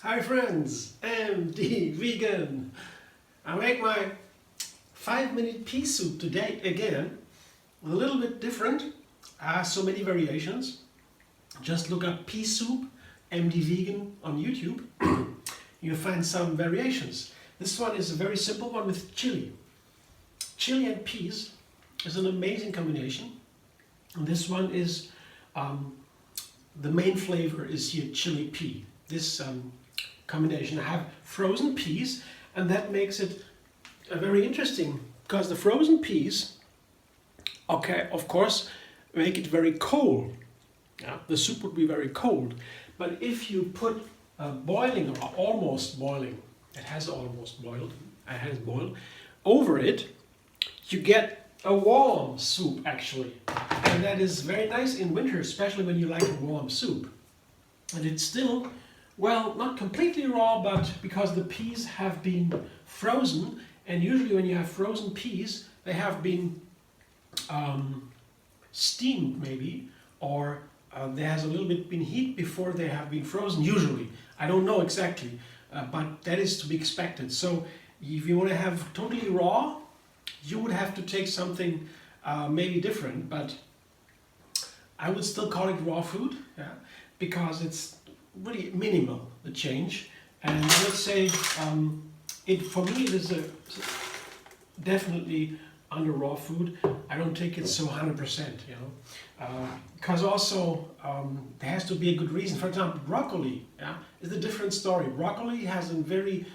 Hi friends, MD Vegan. I make my 5-minute pea soup today again, a little bit different, so many variations. Just look up pea soup, MD Vegan on YouTube. You'll find some variations. This one is a very simple one with chili. Chili and peas is an amazing combination. And this one is, the main flavor is here chili pea. This combination. I have frozen peas, and that makes it very interesting because the frozen peas, okay, of course, make it very cold. Yeah, the soup would be very cold. But if you put boiling or almost boiling, it has almost boiled, over it, you get a warm soup actually. And that is very nice in winter, especially when you like a warm soup. And it's still, well, not completely raw, but because the peas have been frozen, and usually when you have frozen peas, they have been steamed maybe, or there has a little bit been heat before they have been frozen, usually. I don't know exactly, but that is to be expected. So if you want to have totally raw, you would have to take something maybe different, but I would still call it raw food, yeah, because it's really minimal, the change. And let's say for me it is definitely under raw food. I don't take it so 100%, you know, because also there has to be a good reason. For example, broccoli, yeah, is a different story. Broccoli has a very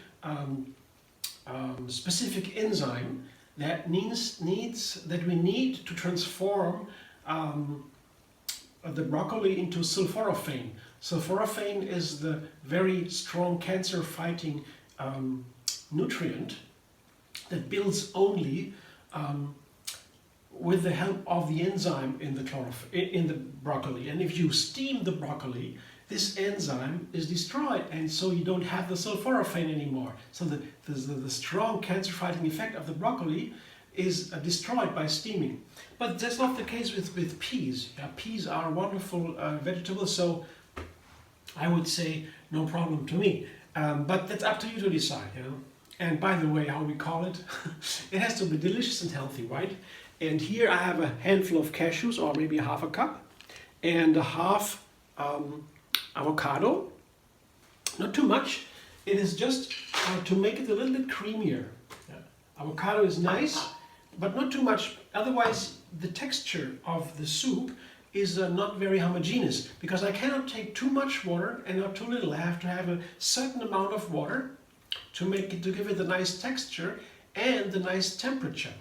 specific enzyme that we need to transform the broccoli into sulforaphane. Sulforaphane is the very strong cancer-fighting nutrient that builds only with the help of the enzyme in the broccoli. And if you steam the broccoli, this enzyme is destroyed, and so you don't have the sulforaphane anymore. So the strong cancer-fighting effect of the broccoli is destroyed by steaming. But that's not the case with peas. Yeah, peas are wonderful vegetables, so I would say no problem to me. But that's up to you to decide, you know. And by the way, how we call it, it has to be delicious and healthy, right? And here I have a handful of cashews, or maybe half a cup, and a half avocado. Not too much. It is just to make it a little bit creamier. Yeah. Avocado is nice, but not too much. Otherwise, the texture of the soup is not very homogeneous, because I cannot take too much water and not too little. I have to have a certain amount of water to give it a nice texture and a nice temperature.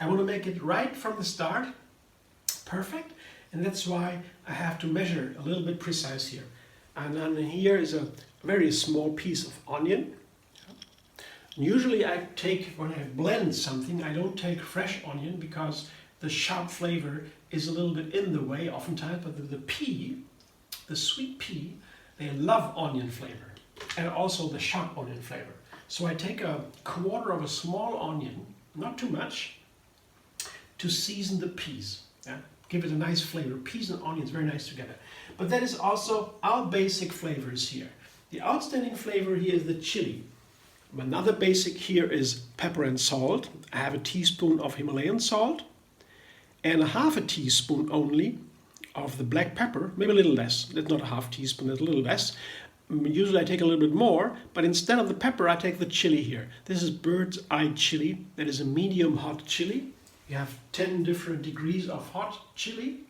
I want to make it right from the start, perfect, and that's why I have to measure a little bit precise here. And then here is a very small piece of onion. Usually I take, when I blend something, I don't take fresh onion because the sharp flavor is a little bit in the way oftentimes, but the pea, the sweet pea, they love onion flavor, and also the sharp onion flavor. So I take a quarter of a small onion, not too much, to season the peas. Yeah? Give it a nice flavor. Peas and onions, very nice together. But that is also our basic flavors here. The outstanding flavor here is the chili. Another basic here is pepper and salt. I have a teaspoon of Himalayan salt and a half a teaspoon only of the black pepper, maybe a little less. That's not a half teaspoon, that's a little less. Usually I take a little bit more, but instead of the pepper I take the chili here. This is bird's eye chili. That is a medium hot chili. You have 10 different degrees of hot chili,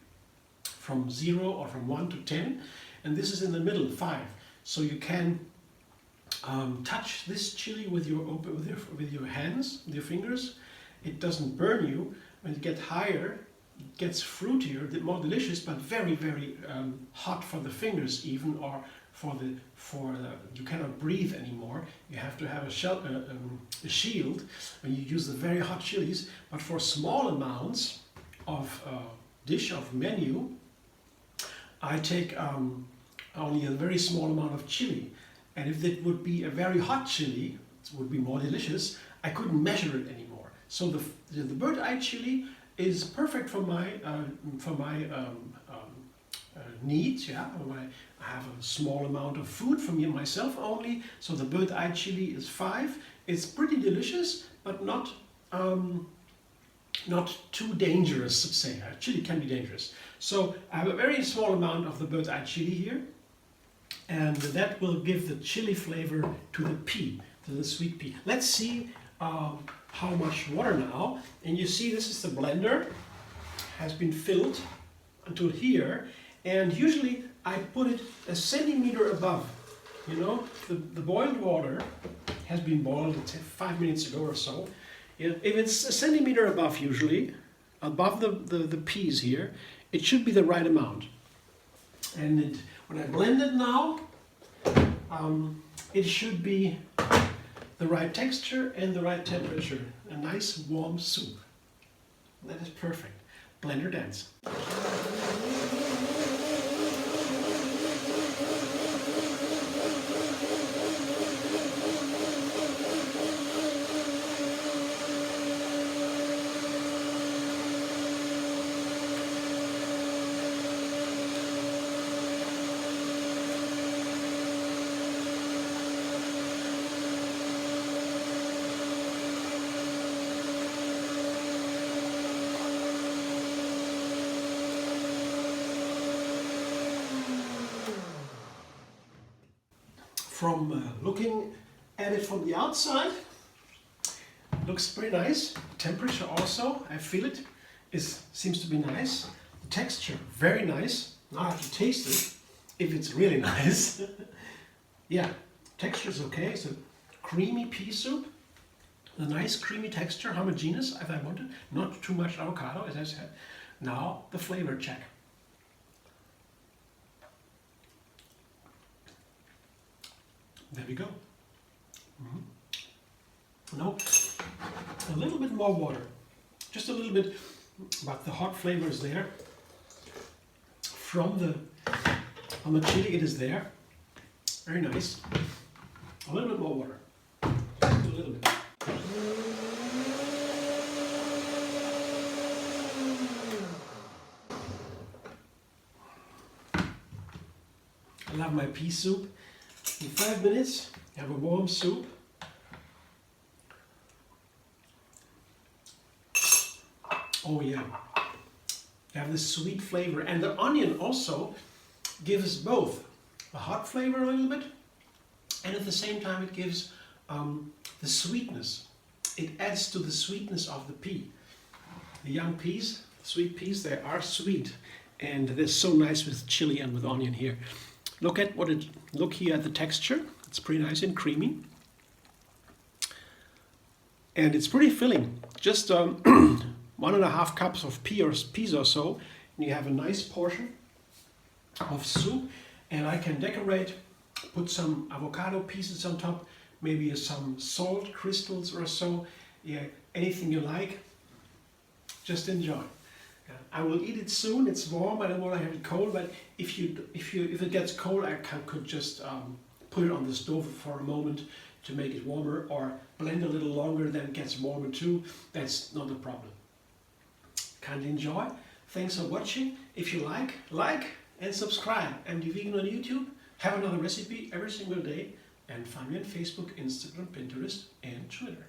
from 0 or from 1 to 10, and this is in the middle, 5. So you can touch this chili with your hands, with your fingers. It doesn't burn you. When it gets higher, it gets fruitier, more delicious, but very, very hot for the fingers even, or you cannot breathe anymore. You have to have a shield when you use the very hot chilies. But for small amounts of dish, of menu, I take only a very small amount of chili. And if it would be a very hot chili, it would be more delicious. I couldn't measure it anymore. So the bird eye chili is perfect for my needs. Yeah, I have a small amount of food for me and myself only, so the bird-eye chili is 5. It's pretty delicious, but not too dangerous, let's say. Chili can be dangerous. So I have a very small amount of the bird-eye chili here, and that will give the chili flavor to the pea, to the sweet pea. Let's see how much water now. And you see this is the blender, has been filled until here, and usually I put it a centimeter above. You know, the boiled water has been boiled 5 minutes ago or so. If it's a centimeter above, usually, above the peas here, it should be the right amount. And when I blend it now, it should be the right texture and the right temperature. A nice warm soup. That is perfect. Blender dance. From looking at it from the outside, looks pretty nice. Temperature also, I feel it, seems to be nice. The texture, very nice. Now I have to taste it, if it's really nice. Yeah, texture is okay. It's a creamy pea soup. A nice creamy texture, homogeneous if I wanted. Not too much avocado, as I said. Now the flavor check. There we go. Now, a little bit more water. Just a little bit, but the hot flavor is there. From the chili, it is there. Very nice. A little bit more water. Just a little bit. I love my pea soup. In 5 minutes, you have a warm soup. Oh yeah, you have this sweet flavor, and the onion also gives both a hot flavor a little bit, and at the same time it gives the sweetness. It adds to the sweetness of the pea. The young peas, sweet peas, they are sweet, and they're so nice with chili and with onion here. Look here at the texture. It's pretty nice and creamy. And it's pretty filling. Just 1.5 cups of peas or so. And you have a nice portion of soup. And I can decorate, put some avocado pieces on top, maybe some salt crystals or so. Yeah, anything you like. Just enjoy. I will eat it soon. It's warm. I don't want to have it cold, but if it gets cold, I could just put it on the stove for a moment to make it warmer, or blend a little longer, then it gets warmer too. That's not a problem. Kindly enjoy. Thanks for watching. If you like and subscribe. MD Vegan on YouTube. Have another recipe every single day, and find me on Facebook, Instagram, Pinterest, and Twitter.